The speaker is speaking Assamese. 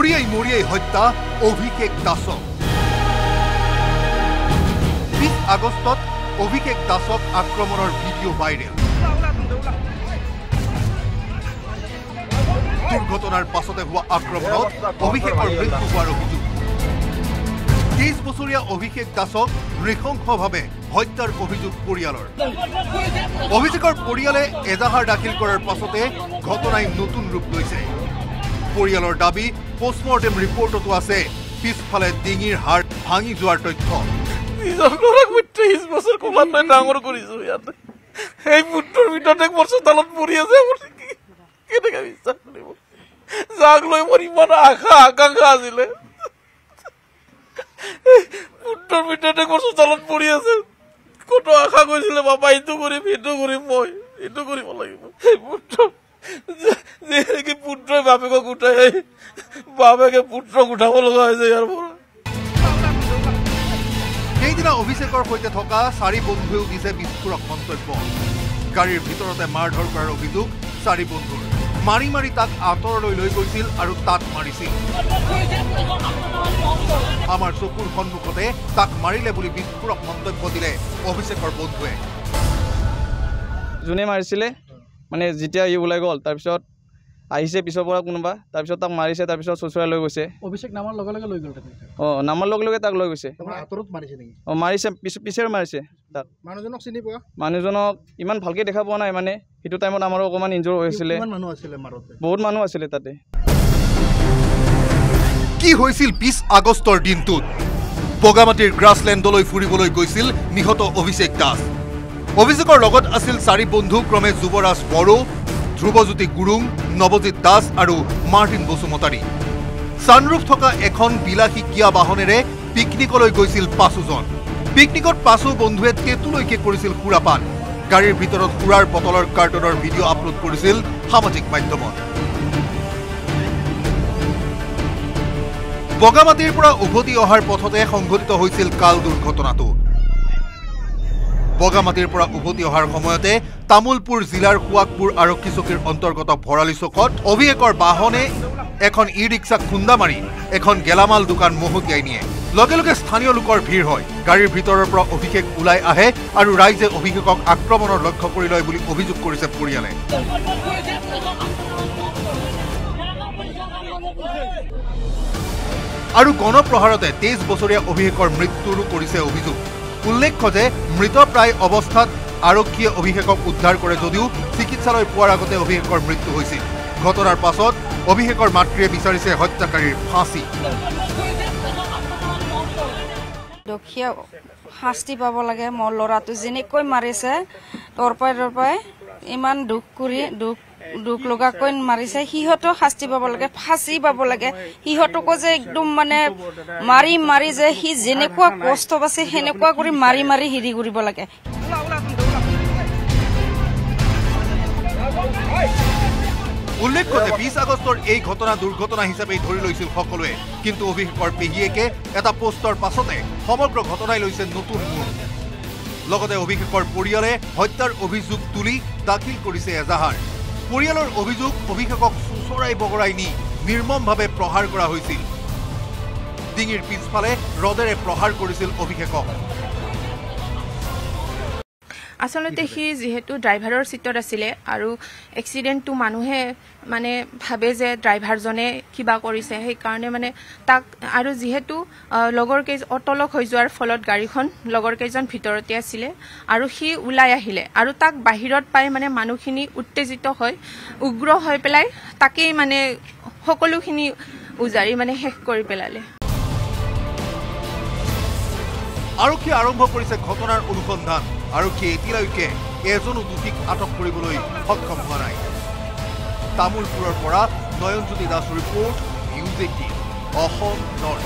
মৰিয়াই হত্যা অভিষেক দাসক 20 আগষ্টত অভিষেক দাসক আক্ৰমণৰ ভিডিঅ' ভাইৰেল দুৰ্ঘটনাৰ পাছতে হোৱা আক্ৰমণত অভিষেকৰ মৃত্যু হোৱাৰ অভিযোগ 23 বছৰীয়া অভিষেক দাসক নৃশংসভাৱে হত্যাৰ অভিযোগ পৰিয়ালৰ অভিষেকৰ পৰিয়ালে এজাহাৰ দাখিল কৰাৰ পাছতে ঘটনাই নতুন ৰূপ লৈছে পৰিয়ালৰ দাবী পোষ্টমৰ্টেম ৰিপৰ্টতো আছে পিছফালে ডিঙিৰ হাড় ভাঙি যোৱাৰ তথ্য নিজক 23 বছৰ কোলাত লৈ ডাঙৰ কৰিছো ইয়াত এই পুত্ৰৰ ভিতৰত এক বছৰ তলত পৰি আছে কেনেকৈ বিশ্বাস কৰিব যাক লৈ মোৰ ইমান আকাংক্ষা আছিলে পুত্ৰৰ ভিতৰত এক বছৰ তলত পৰি আছে কত আশা কৰিছিলে বাবা এইটো কৰিম মই এইটো কৰিব লাগিব এই পুত্ৰ যে পুত্ৰই বাপেকক উঠাই বাপেকে পুত্ৰক উঠাব লগা হৈছে ইয়াৰ পৰা সেইদিনা অভিষেকৰ সৈতে থকা 4 বন্ধুৱেও দিছে বিস্ফোৰক মন্তব্য গাড়ীৰ ভিতৰতে মাৰধৰ কৰাৰ অভিযোগ 4 বন্ধুৰ মাৰি তাক আঁতৰলৈ লৈ গৈছিল আৰু তাত মাৰিছিল আমাৰ চকুৰ সন্মুখতে তাক মাৰিলে বুলি বিস্ফোৰক মন্তব্য দিলে অভিষেকৰ বন্ধুৱে যোনে মাৰিছিলে মানে যেতিয়া ই ওলাই গ'ল তাৰপিছত আহিছে পিছৰ পৰা কোনোবা তাৰপিছত তাক মাৰিছে তাৰপিছত চচুৰাই লৈ গৈছে অভিষেক নামৰ লগে লগে লৈ গ'ল নামৰ লগে তাক লৈ গৈছে আঁতৰত মাৰিছে নেকি মাৰিছে পিছেৰে মাৰিছে তাক মানুহজনক চিনি পোৱা মানুহজনক ইমান ভালকে দেখা পোৱা নাই মানে সেইটো টাইমত আমাৰ অকমান ইনজৰ হৈছিলে কিমান মানুহ আছিলে মাৰতে বহুত মানুহ আছিলে তাতে কি হৈছিল 20 আগষ্টৰ দিনটোত বগামাটিৰ গ্ৰাছলেণ্ডলৈ ফুৰিবলৈ গৈছিল নিহত অভিষেক দাস অভিষেকৰ লগত আছিল 4 বন্ধু ক্ৰমে যুৱৰাজ বড়ো ধ্ৰুৱজ্যোতি গুৰুং নৱজিৎ দাস আৰু মাৰ্টিন বসুমতাৰী সানৰুফ থকা এখন বিলাসী কিয়া বাহনেৰে পিকনিকলৈ গৈছিল 5 জন পিকনিকত 5 বন্ধুৱে তেতুলৈকে কৰিছিল সুৰাপান গাড়ীৰ ভিতৰত সুৰাৰ বটলৰ কাৰ্টনৰ ভিডিঅ' আপলোড কৰিছিল সামাজিক মাধ্যমত বগামাটিৰ পৰা উভতি অহাৰ পথতে সংঘটিত হৈছিল কাল দুৰ্ঘটনাটো বগামাটিৰ পৰা উভতি অহাৰ সময়তে তামুলপুৰ জিলাৰ খুৱাকপুৰ আৰক্ষী চকীৰ অন্তৰ্গত ভৰালি চকত অভিষেকৰ বাহনে এখন ই ৰিক্সা খুন্দা মাৰি এখন গেলামাল দোকান মহতিয়াই নিয়ে লগে লগে স্থানীয় লোকৰ ভিৰ হয় গাড়ীৰ ভিতৰৰ পৰা অভিষেক ওলাই আহে আৰু ৰাইজে অভিষেকক আক্ৰমণৰ লক্ষ্য কৰি লয় বুলি অভিযোগ কৰিছে পৰিয়ালে আৰু গণপ্ৰহাৰতে 23 বছৰীয়া অভিষেকৰ মৃত্যুৰো কৰিছে অভিযোগ উল্লেখ্য যে মৃত প্ৰায় অৱস্থাত আৰক্ষীয়ে অভিষেকক উদ্ধাৰ কৰে যদিও চিকিৎসালয় পোৱাৰ আগতে অভিষেকৰ মৃত্যু হৈছিল ঘটনাৰ পাছত অভিষেকৰ মাতৃয়ে বিচাৰিছে হত্যাকাৰীৰ ফাঁচি দুখীয়া শাস্তি পাব লাগে মোৰ ল'ৰাটো যেনেকৈ মাৰিছে তৰপাই ইমান দুখ লগাকৈ মাৰিছে সিহঁতো শাস্তি পাব লাগে ফাঁচি পাব লাগে সিহঁতকো যে একদম মানে মাৰি যে সি যেনেকুৱা কষ্ট পাইছে সেনেকুৱা কৰি মাৰি হেৰি কৰিব লাগে উল্লেখ্য যে 20 আগষ্টৰ এই ঘটনা দুৰ্ঘটনা হিচাপে ধৰি লৈছিল সকলোৱে কিন্তু অভিষেকৰ পেহীয়েকে এটা পোষ্টৰ পাছতে সমগ্ৰ ঘটনাই লৈছে নতুন মূৰ লগতে অভিষেকৰ পৰিয়ালে হত্যাৰ অভিযোগ তুলি দাখিল কৰিছে এজাহাৰ পৰিয়ালৰ অভিযোগ অভিষেকক চুচৰাই বগৰাই নি নিৰ্মমভাৱে প্ৰহাৰ কৰা হৈছিল ডিঙিৰ পিছফালে ৰদেৰে প্ৰহাৰ কৰিছিল অভিষেকক আসলতে সি যেহেতু ড্ৰাইভাৰৰ সিটত আছিলে আৰু এক্সিডেন্টটো মানুহে মানে ভাবে যে ড্ৰাইভাৰজনে কিবা কৰিছে সেই কাৰণে মানে তাক আৰু যেহেতু লগৰ কেজ অটলক হৈ যোৱাৰ ফলত গাড়ীখন লগৰ কেজন ভিতৰতে আছিলে আৰু সি উলাই আহিলে আৰু তাক বাহিৰত পাই মানে মানুহখিনি উত্তেজিত হয় উগ্ৰ হৈ পেলাই তাকেই মানে সকলোখিনি উজাৰি মানে শেষ কৰি পেলালে আৰক্ষী আৰম্ভ কৰিছে ঘটনাৰ অনুসন্ধান আৰক্ষী এতিয়ালৈকে এজনো দোষীক আটক কৰিবলৈ সক্ষম হোৱা নাই তামুলপুৰৰ পৰা Nayanjyoti Das report news 18 Assam north